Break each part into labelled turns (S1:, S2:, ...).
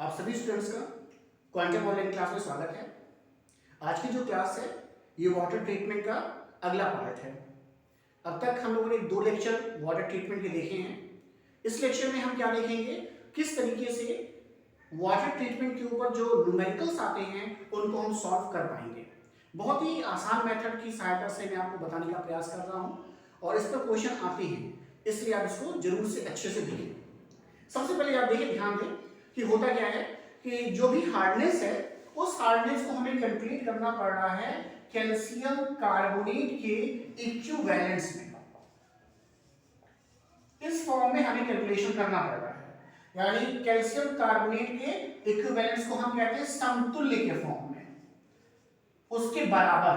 S1: आप सभी स्टूडेंट्स का क्वांटम ऑनलाइन क्लास में स्वागत है। आज की जो क्लास है ये वाटर ट्रीटमेंट का अगला पार्ट है। अब तक हम लोगों ने 2 लेक्चर वाटर ट्रीटमेंट के देखे हैं। इस लेक्चर में हम क्या देखेंगे, किस तरीके से वाटर ट्रीटमेंट के ऊपर जो न्यूमेरिकल्स आते हैं उनको हम सॉल्व कर पाएंगे। बहुत ही आसान मेथड की सहायता से मैं आपको बताने का प्रयास कर रहा हूँ और इस पर क्वेश्चन आते हैं, इसलिए आप इसको जरूर से अच्छे से देखें। सबसे पहले आप देखिए, ध्यान दें कि होता क्या है कि जो भी हार्डनेस है उस हार्डनेस को हमें कैलकुलेट करना पड़ रहा है कैल्शियम कार्बोनेट के इक्विवेलेंस में। इस फॉर्म में हमें कैलकुलेशन करना पड़ रहा है, यानी कैल्शियम कार्बोनेट के इक्विवेलेंस को हम कहते हैं समतुल्य के फॉर्म में, उसके बराबर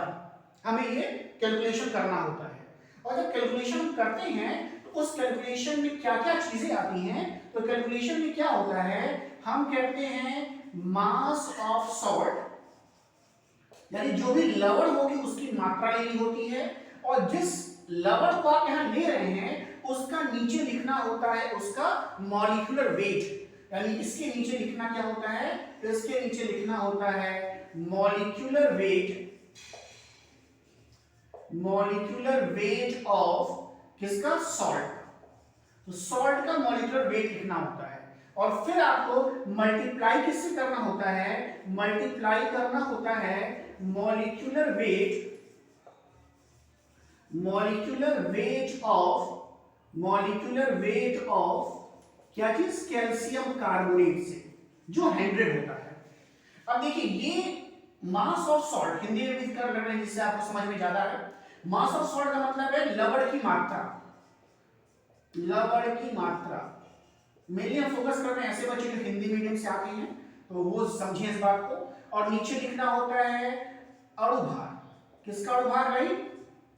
S1: हमें ये कैलकुलेशन करना होता है। और जब कैलकुलेशन करते हैं तो उस कैलकुलेशन में क्या क्या चीजें आती हैं, तो कैलकुलेशन में क्या होता है, हम कहते हैं मास ऑफ सॉल्ट, यानी जो भी लवण होगी उसकी मात्रा लेनी होती है और जिस लवण को आप यहां ले रहे हैं उसका नीचे लिखना होता है उसका मॉलिक्यूलर वेट, यानी इसके नीचे लिखना क्या होता है, इसके नीचे लिखना होता है मॉलिक्यूलर वेट ऑफ किसका, सॉल्ट। तो सॉल्ट का मॉलिक्यूलर वेट लिखना होता है और फिर आपको मल्टीप्लाई किससे करना होता है, मल्टीप्लाई करना होता है मॉलिक्यूलर वेट ऑफ क्या चीज, कैल्शियम कार्बोनेट से, जो 100 होता है। अब देखिए ये मास ऑफ सॉल्ट हिंदी में भी कर लग रहे हैं जिससे आपको समझ में ज्यादा है। मास ऑफ सॉल्ट का मतलब है लवण की मात्रा। मेरे हम फोकस कर रहे हैं ऐसे बच्चे जो हिंदी मीडियम से आते हैं तो वो समझिए इस बात को। और नीचे लिखना होता है अणुभार, किसका अणुभार भाई,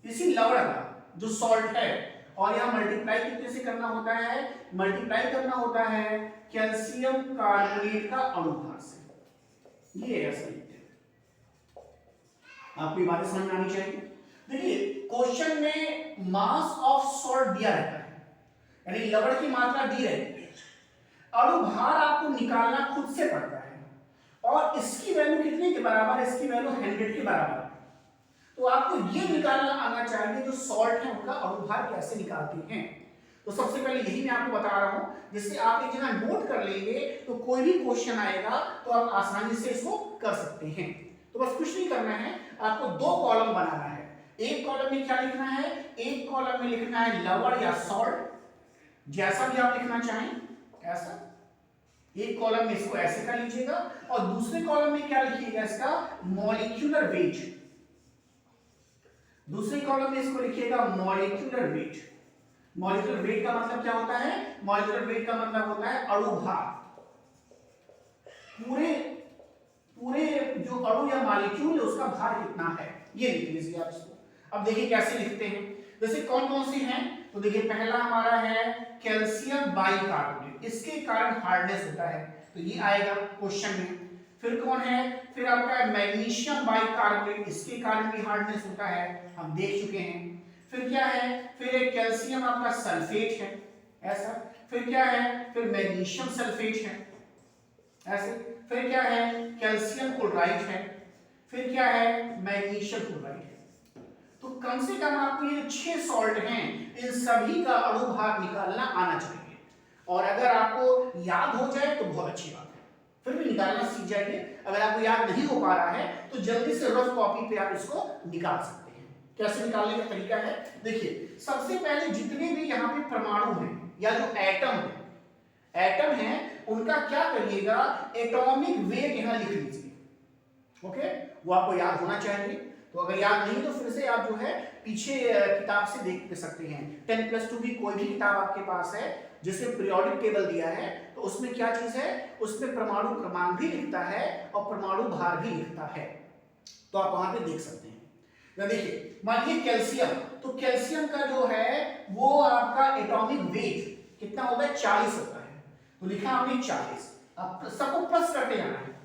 S1: इसी लवण का जो सॉल्ट है। और यहां मल्टीप्लाई कितने से करना होता है, मल्टीप्लाई करना होता है कैल्शियम कार्बोनेट का अणुभार से। ये है सही, आपको ये बातें समझ में आनी चाहिए। देखिए क्वेश्चन में मास ऑफ सॉल्ट दिया रहता है, यानी लवण की मात्रा दी रहती है, अणुभार आपको निकालना खुद से पड़ता है और इसकी वैल्यू कितने के बराबर है, इसकी वैल्यू 100 के बराबर है। तो आपको ये निकालना आना चाहिए जो सॉल्ट है उनका अणुभार कैसे निकालते हैं। तो सबसे पहले यही मैं आपको बता रहा हूं, जिससे आप एक जगह नोट कर लेंगे तो कोई भी क्वेश्चन आएगा तो आप आसानी से इसको कर सकते हैं। तो बस कुछ नहीं करना है, आपको 2 कॉलम बनाना है। एक कॉलम में क्या लिखना है, एक कॉलम में लिखना है लवण या सॉल्ट, जैसा भी आप लिखना चाहें ऐसा। एक कॉलम में इसको ऐसे कर लीजिएगा और दूसरे कॉलम में क्या लिखिएगा, इसका मॉलिक्यूलर वेट। दूसरे कॉलम में इसको लिखिएगा मॉलिक्यूलर वेट। मॉलिक्यूलर वेट का मतलब क्या होता है, मॉलिक्यूलर वेट का मतलब होता है अणुभार। पूरे जो अणु या मॉलिक्यूल है उसका भार कितना है, ये लिख लीजिए आप इसको। अब देखिए कैसे लिखते हैं, जैसे कौन कौन से हैं, तो देखिए पहला हमारा है कैल्शियम बाइकार्बोनेट, इसके कारण हार्डनेस होता है तो ये आएगा क्वेश्चन में। फिर कौन है, फिर आपका मैग्नीशियम बाइकार्बोनेट, इसके कारण भी हार्डनेस होता है, हम देख चुके हैं। फिर क्या है, फिर एक कैल्शियम आपका सल्फेट है ऐसा। फिर क्या है, फिर मैग्नीशियम सल्फेट है ऐसे। फिर क्या है, कैल्शियम क्लोराइड है। फिर क्या है, मैग्नीशियम क्लोराइड है। तो कम से कम आपको ये 6 सॉल्ट हैं, इन सभी का अणुभार निकालना आना चाहिए। और अगर आपको याद हो जाए तो बहुत अच्छी बात है, फिर भी निकालना सीख जाइए। अगर आपको याद नहीं हो पा रहा है तो जल्दी से रफ कॉपी पे आप इसको निकाल सकते हैं। कैसे निकालने का तरीका है, देखिए सबसे पहले जितने भी यहाँ पे परमाणु हैं या जो एटम है उनका क्या करिएगा, एटॉमिक वेट यहां लिख लीजिए। ओके, वो आपको याद होना चाहिए। तो अगर याद नहीं तो फिर से आप जो है पीछे किताब से देख सकते हैं। 10+2 की कोई भी किताब आपके पास है जिसमें पीरियोडिक टेबल दिया है तो उसमें क्या चीज है, उसमें परमाणु क्रमांक भी लिखता है और परमाणु भार भी लिखता है, तो आप वहां पे देख सकते हैं। देखिए मानिए कैल्शियम, तो कैल्शियम का जो है वो आपका एटॉमिक वेट कितना होता है, 40 होता है। तो लिखा हमने 40, अब सबको प्लस करते जाना है।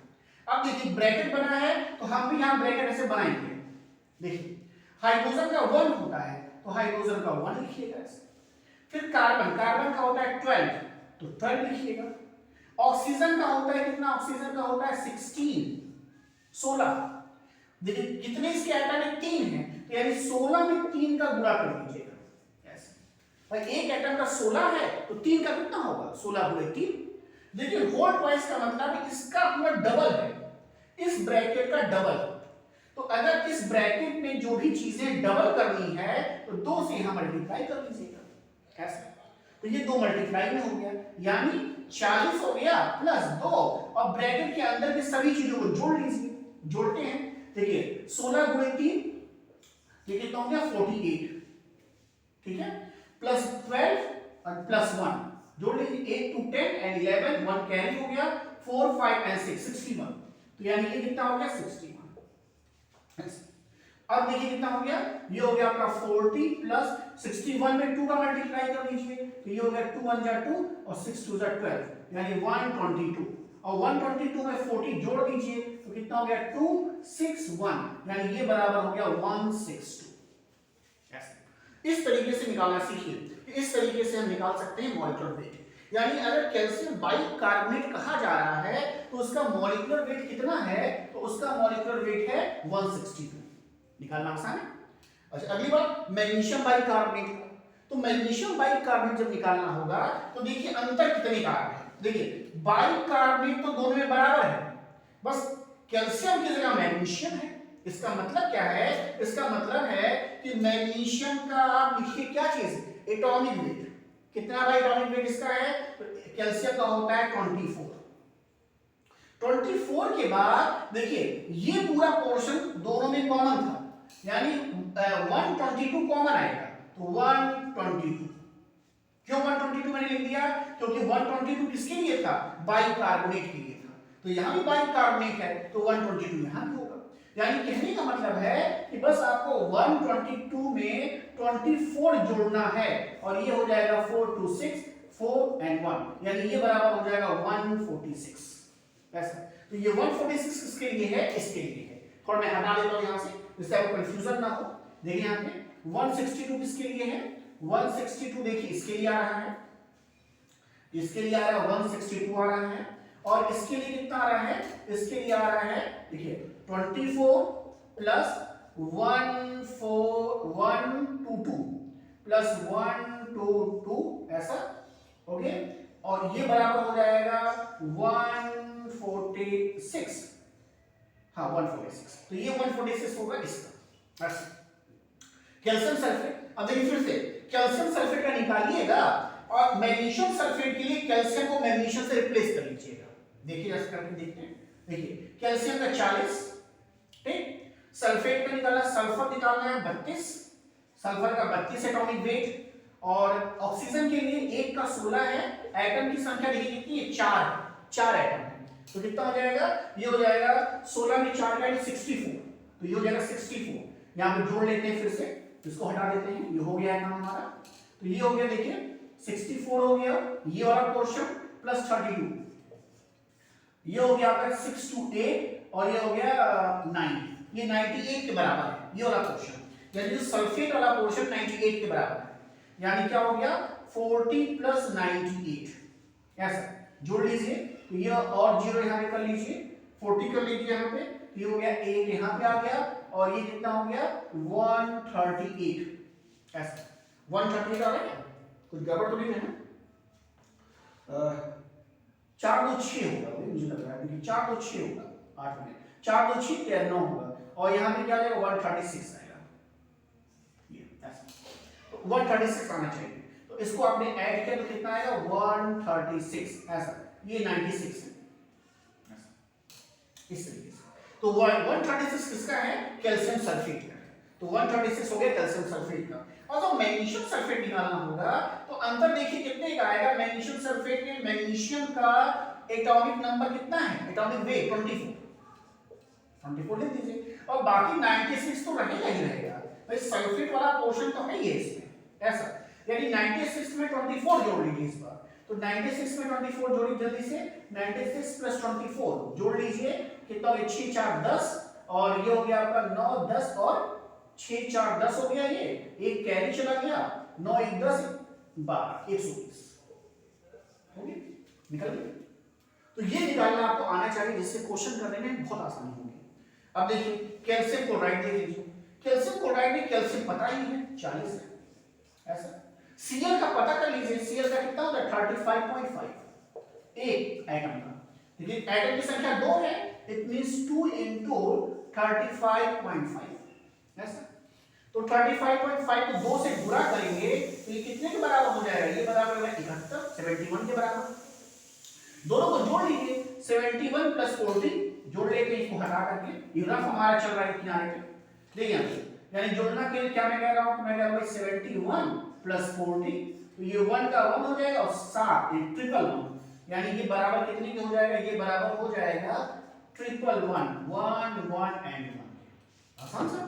S1: अब देखिए ब्रैकेट बना है तो हम भी यहां ब्रैकेट ऐसे बनाएंगे। देखिए हाइड्रोजन का 1 होता है तो हाइड्रोजन का 1 लिखिएगा ऐसे। फिर कार्बन का होता है 12 तो 12 लिखिएगा। ऑक्सीजन का होता है कितना, ऑक्सीजन का होता है 16। देखिए कितने इसके एटम है, 3 है, तो यानी 16 में 3 का गुणा कर दीजिएगा ऐसे। भाई एक एटम का 16 है तो 3 का कितना होगा, 16 गुणे 3। देखिए होल ट्वाइस का मतलब इसका पूरा डबल है, इस ब्रैकेट का डबल। तो अगर इस ब्रैकेट में जो भी चीजें डबल करनी है तो 2 से यहां मल्टीप्लाई कर लीजिएगा ऐसे। तो ये 2 मल्टीप्लाई में हो गया, यानी 40 हो गया प्लस 2, और ब्रैकेट के अंदर की सभी चीजों को जोड़ लीजिए। जोड़ते हैं, देखिए 16 गुणे 3 ये कितना हो गया 48, ठीक है, प्लस 12 और प्लस 1 जोड़ लीजिए, 8 to 10 and 11, 1 कैरी हो गया, 4 5 and 6 61। तो यानी ये कितना हो गया 61। अब देखिए कितना हो गया, ये हो गया आपका 40 प्लस 61 में 2 का मल्टीप्लाई कर लीजिए, तो ये हो गया 2 1 जा 2 और 6 2 जा 12, यानी 122, और 122 में 40 जोड़ दीजिए तो कितना हो गया 261, यानी ये बराबर हो गया 162। इस तरीके से निकालना सीखिए, इस तरीके से हम निकाल सकते हैं मॉलिक्यूलर वेट। यानी अगर कैल्शियम बाइकार्बोनेट कहा जा रहा है तो उसका मॉलिक्यूलर वेट कितना है, तो उसका मॉलिक्यूलर वेट है 162। निकालना आसान है। अच्छा अगली बात मैग्नीशियम बाइकार्बोनेट का, तो मैग्नीशियम बाइकार्बोनेट जब निकालना होगा तो देखिए अंतर कितने का है। देखिए बाइकार्बोनेट तो दोनों में बराबर है, बस कैल्शियम की जगह मैग्नीशियम है। इसका मतलब क्या है, इसका मतलब है कि मैग्नीशियम का आप लिखिए क्या चीज, एटॉमिक वेट कितना भाई, एटॉमिक वेट इसका है, तो कैल्शियम का होता है 24। 24 के बाद देखिए ये पूरा पोर्शन दोनों में कॉमन था, यानी 122 कॉमन आएगा, तो 122। क्यों 122 मैंने लिख दिया, क्योंकि 122 किसके लिए था, बाइकार्बोनेट के लिए था, तो यहां भी बाइकार्बोनेट है तो 122 यहां भी होगा। यानी कहने का मतलब है कि बस आपको 122 में 24 जोड़ना है, और ये हो जाएगा 4 2 6 4 and 1, यानी ये बराबर हो जाएगा 146 ऐसा। तो ये 146 किसके लिए है, इसके लिए है। थोड़ा मैं हटा देता हूं यहां से जिससे आपको कंफ्यूजन ना हो। देखिए यहां पे 162 किसके लिए है, 162 देखिए इसके लिए आ रहा है, इसके लिए आ रहा है 162 आ रहा है, और इसके लिए कितना आ रहा है, इसके लिए आ रहा है देखिए 24 प्लस 122 प्लस 122 ऐसा, ओके, और ये बराबर हो जाएगा 146, हाँ 146, तो ये 146 होगा इसका। कैल्शियम सल्फेट, अब देखिए फिर से कैल्शियम सल्फेट का निकालिएगा और मैग्नीशियम सल्फेट के लिए कैल्शियम को मैग्नीशियम से रिप्लेस कर लीजिएगा। देखिए ऐसा करके देखते हैं, देखिए कैल्शियम का 40, ठीक, सल्फेट का निकाला, सल्फर निकालना है 32, सल्फर का 32 एटॉमिक वेट, और ऑक्सीजन के लिए एक का 16 है, एटम की संख्या देखिए कितनी है, 4 एटम है, तो कितना हो जाएगा, ये हो जाएगा 16 में 4 का 64, तो ये हो जाएगा 64। यहां पे जोड़ लेते हैं फिर से, इसको हटा देते हैं, ये हो गया काम हमारा, तो ये हो गया देखिए 64 हो गया, ये वाला पोर्शन प्लस 32, ये हो गया आपका 6 to 8, और ये हो गया 9, ये 98 के बराबर है ये वाला पोर्शन, यानी जो सल्फेट वाला पोर्शन 98 के बराबर है, यानी क्या हो गया 40 प्लस 98 ऐसा। जोड़ लीजिए, तो ये और 0 यहां पे कर लीजिए, 40 कर लीजिए यहां पे, ये हो गया 1 यहां पे आ गया, और ये कितना हो गया 138 ऐसा। 138 आ गया, कुछ गड़बड़ तो नहीं है ना, 4 2 6 होगा, मुझे लग रहा है कि 4 2 6 होगा, 8 में 4 2 6 9 होगा, और यहां पे क्या आ जाएगा 136 आएगा, ये ऐसा, तो 136 आना चाहिए, तो इसको आपने ऐड किया तो कितना आएगा 136 ऐसा, ये 96 है ऐसा, इस तरीके से। तो 136 किसका है, कैल्शियम सल्फेट का है, तो 136 हो गया कैल्शियम सल्फेट का। और तो मैग्नीशियम सल्फेट निकालना होगा तो अंतर देखिए कितने का आएगा, मैग्नीशियम सल्फेट में मैग्नीशियम का एटॉमिक नंबर कितना है, एटॉमिक वेट 24 लिख दीजिए, और बाकी 96 तो रहेगा ही रहेगा, भाई सल्फेट वाला पोर्शन तो है ही है इसमें ऐसा, यानी 96 में 24 जोड़ लीजिए इस बार, तो 96 में 24 जोड़िए जल्दी से, 96 प्लस 24 जोड़ लीजिए, कितना हो गया 6 4 10, और ये हो गया आपका 9 10 और 6 4 10 हो गया, ये एक कैरी चला गया, 9 1 10 12 120 हो गया, निकल गया। तो ये निकालना आपको आना चाहिए, जिससे क्वेश्चन करने में बहुत आसानी होगी। अब देखिए कैल्शियम क्लोराइड देख लीजिए, कैल्शियम क्लोराइड में कैल्शियम पता ही है 40 है ऐसा। Cl का पता कर लीजिए, Cl का कितना होता है 35.5 एक एटम का। देखिए एटम की संख्या 2 है, इट मींस 2 into 35.5 ऐसा। तो 35.5 को 2 से गुणा करेंगे तो ये कितने के बराबर हो जाएगा, ये बराबर होगा 71, 71 के बराबर। दोनों को जोड़ लीजिए, 71 प्लस 40 जोड़ लेते हैं, इसको हटा करके ये रफ हमारा चल रहा है किनारे पे, देखिए यानी जोड़ना के लिए क्या मैं कह रहा हूं, मैं कह रहा हूं 71 प्लस 40, तो ये 1 का 1 हो जाएगा और 7 ये ट्रिपल 1, यानी ये बराबर कितने के हो जाएगा, ये बराबर हो जाएगा ट्रिपल 1 1 1 एंड 1। आसान सा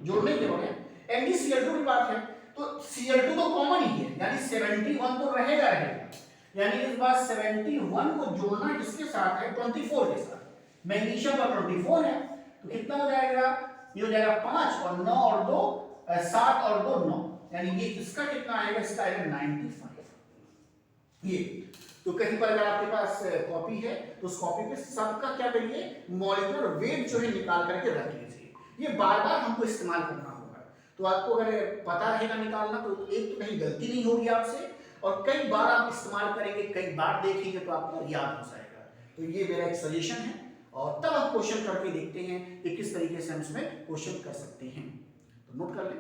S1: जोड़ने के हो गया। MgCl2 की बात है तो Cl2 तो कॉमन ही है, यानी 71 तो रहेगा, यानी इस बार 71 को जोड़ना किसके साथ है 24 के साथ, मैग्नीशियम का 24 है तो कितना हो जाएगा, ये हो जाएगा 5 और 9 और 2 7 और 2 9, यानी ये इसका कितना आएगा, इसका आएगा 95। ये तो कहीं पर अगर आपके पास कॉपी है तो उस कॉपी पे सबका क्या करिए, मॉलिक्यूलर वेट जो है निकाल करके रख लीजिए, ये बार बार हमको इस्तेमाल करना होगा। तो आपको अगर पता रहेगा निकालना तो एक तो कहीं गलती नहीं होगी आपसे, और कई बार आप इस्तेमाल करेंगे, कई बार देखेंगे तो आपको याद हो जाएगा। तो ये मेरा एक सजेशन है, और तब आप क्वेश्चन करके देखते हैं कि किस तरीके से हम इसमें क्वेश्चन कर सकते हैं। तो नोट कर लें।